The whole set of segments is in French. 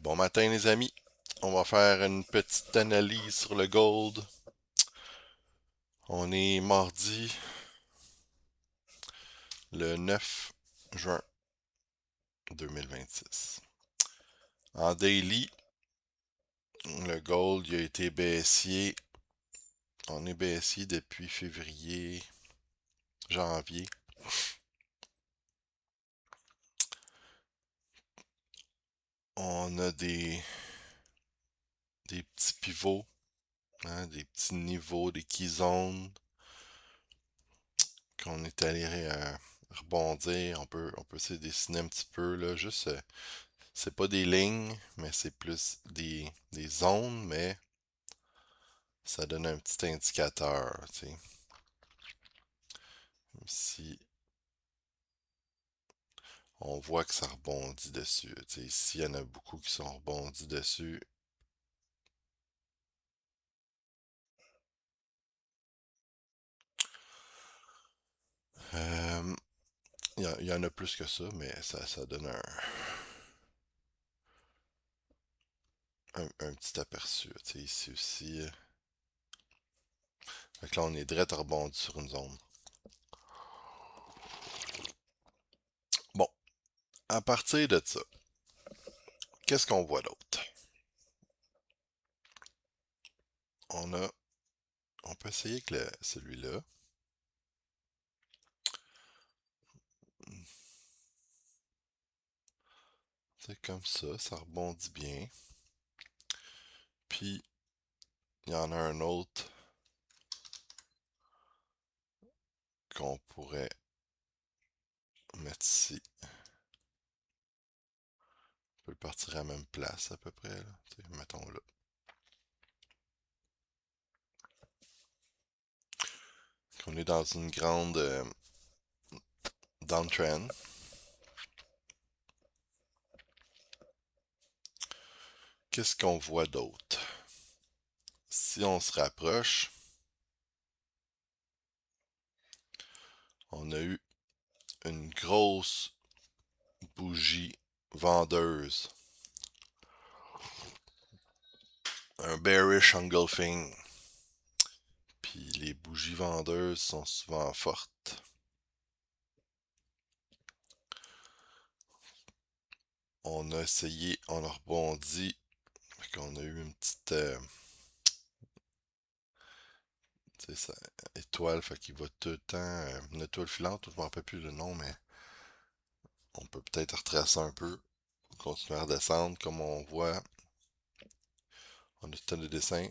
Bon matin les amis, on va faire une petite analyse sur le gold. On est mardi le 9 juin 2026. En daily, le gold il a été baissier. On est baissier depuis février, janvier. On a des petits pivots, hein, des petits niveaux, des key zones qu'on est allé rebondir. On peut se dessiner un petit peu là, juste c'est pas des lignes, mais c'est plus des zones, mais ça donne un petit indicateur, tu sais. Si on voit que ça rebondit dessus, tu sais, s'il y en a beaucoup qui sont rebondis dessus, euh, il y en a plus que ça, mais ça donne un petit aperçu, tu sais, ici aussi. Fait que là, on est direct rebondi sur une zone. Bon, à partir de ça, qu'est-ce qu'on voit d'autre? On a, on peut essayer avec celui-là. C'est comme ça rebondit bien. Puis, il y en a un autre qu'on pourrait mettre ici. On peut le partir à la même place à peu près, là. Mettons là. On est dans une grande downtrend. Qu'est-ce qu'on voit d'autre? Si on se rapproche, on a eu une grosse bougie vendeuse. Un bearish engulfing. Puis les bougies vendeuses sont souvent fortes. On a essayé, on a rebondi. Fait qu'on a eu une petite ça, étoile, fait qu'il va tout le temps. Une étoile filante, je ne me rappelle plus le nom, mais on peut peut-être retracer un peu. Continuer à redescendre comme on voit. On a tout le temps de dessin.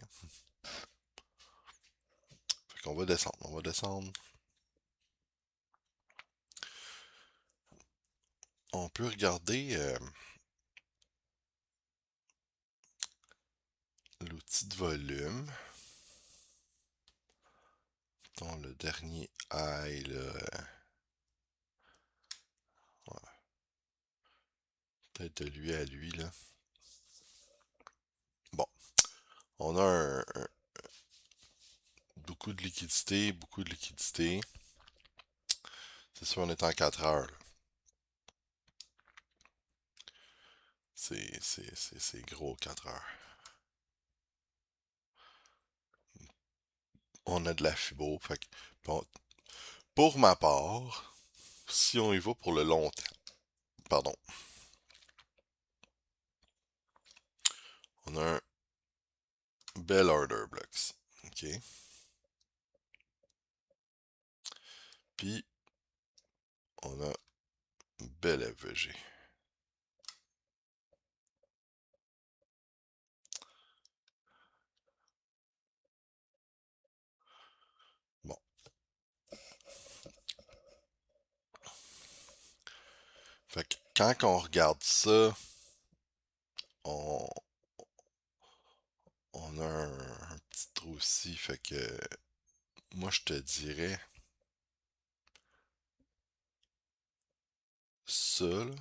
Fait qu'on va descendre, on va descendre. On peut regarder l'outil de volume. Dans le dernier high, là, ouais, peut-être de lui à lui, là. Bon, on a beaucoup de liquidité, beaucoup de liquidité. C'est sûr, on est en 4 heures, là. C'est gros 4 heures. On a de la fibo. Fait que, bon, pour ma part, si on y va pour le long terme, pardon, on a un bel order blocks. OK? Puis, on a un bel FVG. Bon. Fait que quand on regarde ça, on, on a un petit trou ici. Fait que moi, je te dirais ça, là,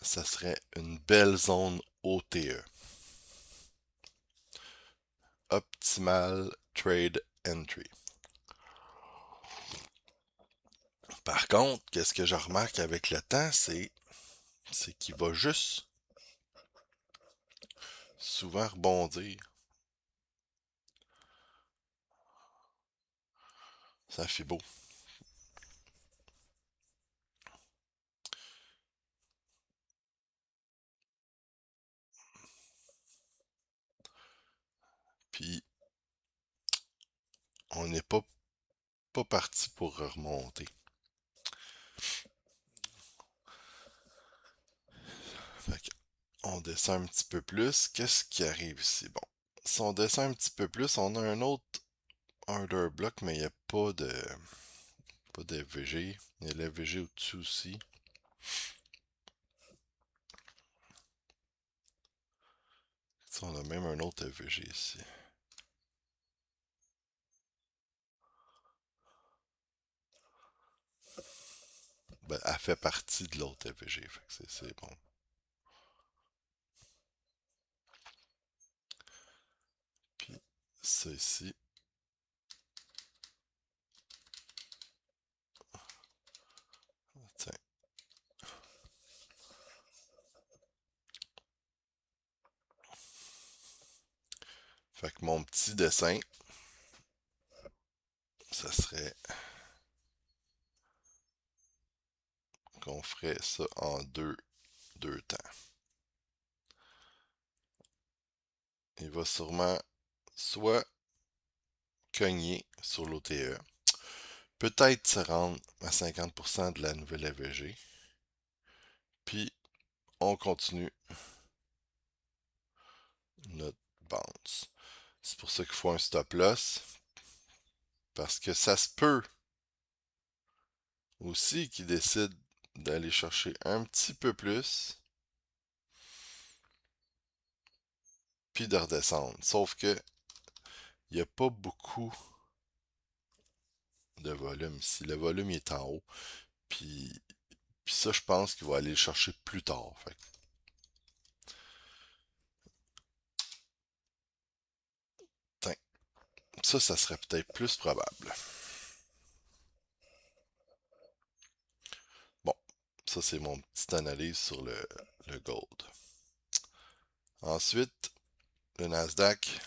ça serait une belle zone OTE. Optimal Trade Entry. Par contre, qu'est-ce que je remarque avec le temps, c'est qu'il va juste souvent rebondir. Ça fait beau. Puis on n'est pas parti pour remonter. Fait on descend un petit peu plus. Qu'est-ce qui arrive ici? Bon, si on descend un petit peu plus, on a un autre order block, mais il n'y a pas de FVG. Il y a le FVG au-dessus aussi. Ça, on a même un autre FVG ici. Ben, elle fait partie de l'autre FVG. Fait que c'est bon. Puis ça ici. Tiens. Fait que mon petit dessin, ça serait qu'on ferait ça en deux temps. Il va sûrement soit cogner sur l'OTE, peut-être se rendre à 50% de la nouvelle AVG, puis on continue notre bounce. C'est pour ça qu'il faut un stop loss, parce que ça se peut aussi qu'il décide d'aller chercher un petit peu plus, puis de redescendre. Sauf que il n'y a pas beaucoup de volume ici. Le volume il est en haut, puis ça, je pense qu'il va aller le chercher plus tard. Fait que, ça serait peut-être plus probable. Bon, ça c'est mon petite analyse sur le gold. Ensuite, le Nasdaq.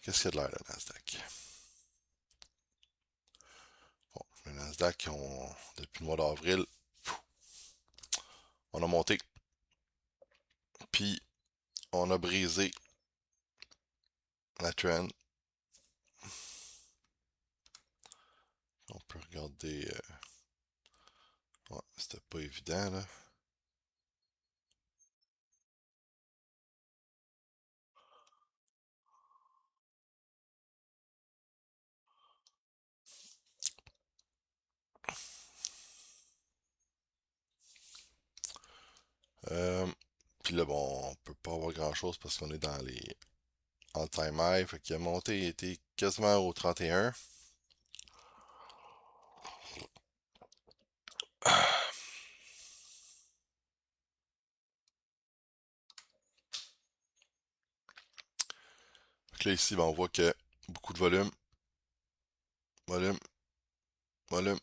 Qu'est-ce qu'il y a de l'air, le Nasdaq? Bon, le Nasdaq, depuis le mois d'avril, on a monté. Puis, on a brisé la trend. On peut regarder. Ouais, c'était pas évident, là. Euh, Puis là, bon, on peut pas avoir grand-chose parce qu'on est dans les all-time high. Fait qu'il a monté, il était quasiment au 31. Fait que là, ici, ben, on voit que beaucoup de volume, volume, volume,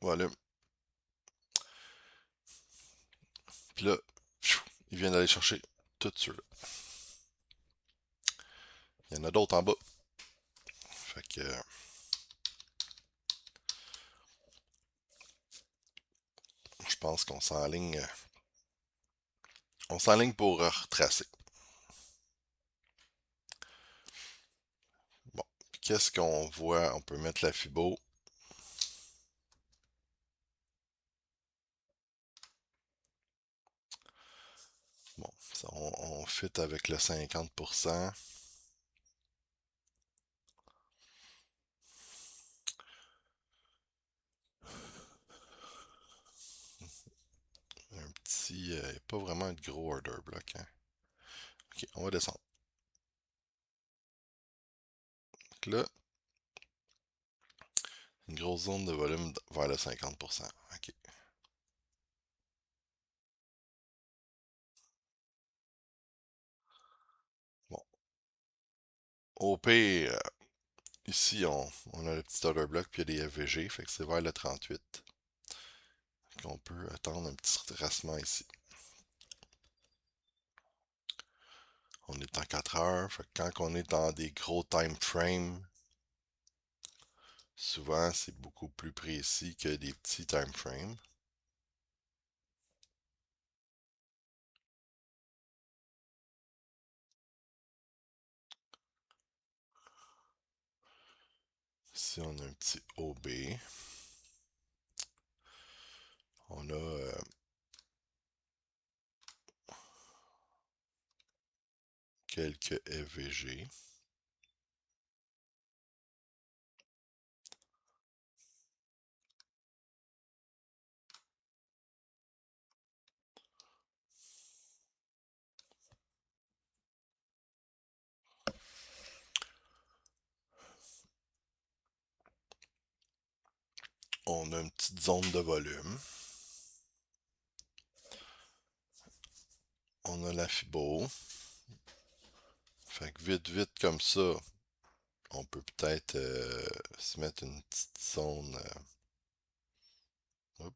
volume. Puis là, il vient d'aller chercher tout ceux-là. Il y en a d'autres en bas. Fait que je pense qu'on s'enligne. On s'enligne pour retracer. Bon, qu'est-ce qu'on voit? On peut mettre la Fibo. Bon, ça, on fit avec le 50%. Un petit. Pas vraiment un gros order block. Hein. Ok, on va descendre. Donc là, une grosse zone de volume vers le 50%. Ok. Bon. Au pire, Ici, on a le petit order block puis il y a des FVG, fait que c'est vers le 38 qu'on peut attendre un petit retracement ici. On est en 4 heures, fait que quand on est dans des gros time frames, souvent c'est beaucoup plus précis que des petits time frames. Ici, on a un petit OB. On a quelques FVG. On a une petite zone de volume. On a la fibo. Fait que vite, vite comme ça, on peut peut-être se mettre une petite zone. Hop,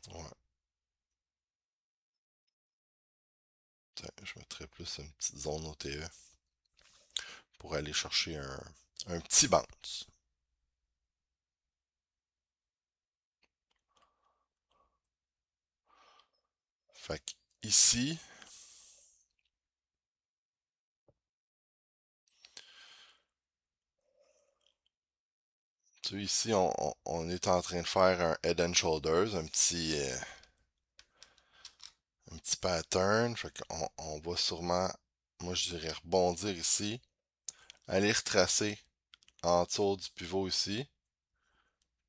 ouais. Tiens, je mettrais plus une petite zone OTE pour aller chercher un petit bounce. Fait que ici, tu vois, ici, on est en train de faire un head and shoulders, un petit pattern. Fait qu'on on va sûrement, moi je dirais rebondir ici, aller retracer en dessous du pivot ici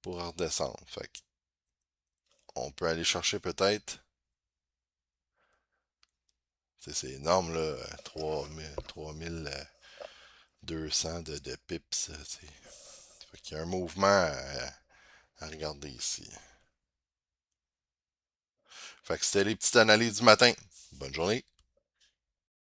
pour redescendre. Fait qu'on peut aller chercher peut-être, c'est énorme là, 3200 de pips. Fait qu'il y a un mouvement à regarder ici. Fait que c'était les petites analyses du matin. Bonne journée.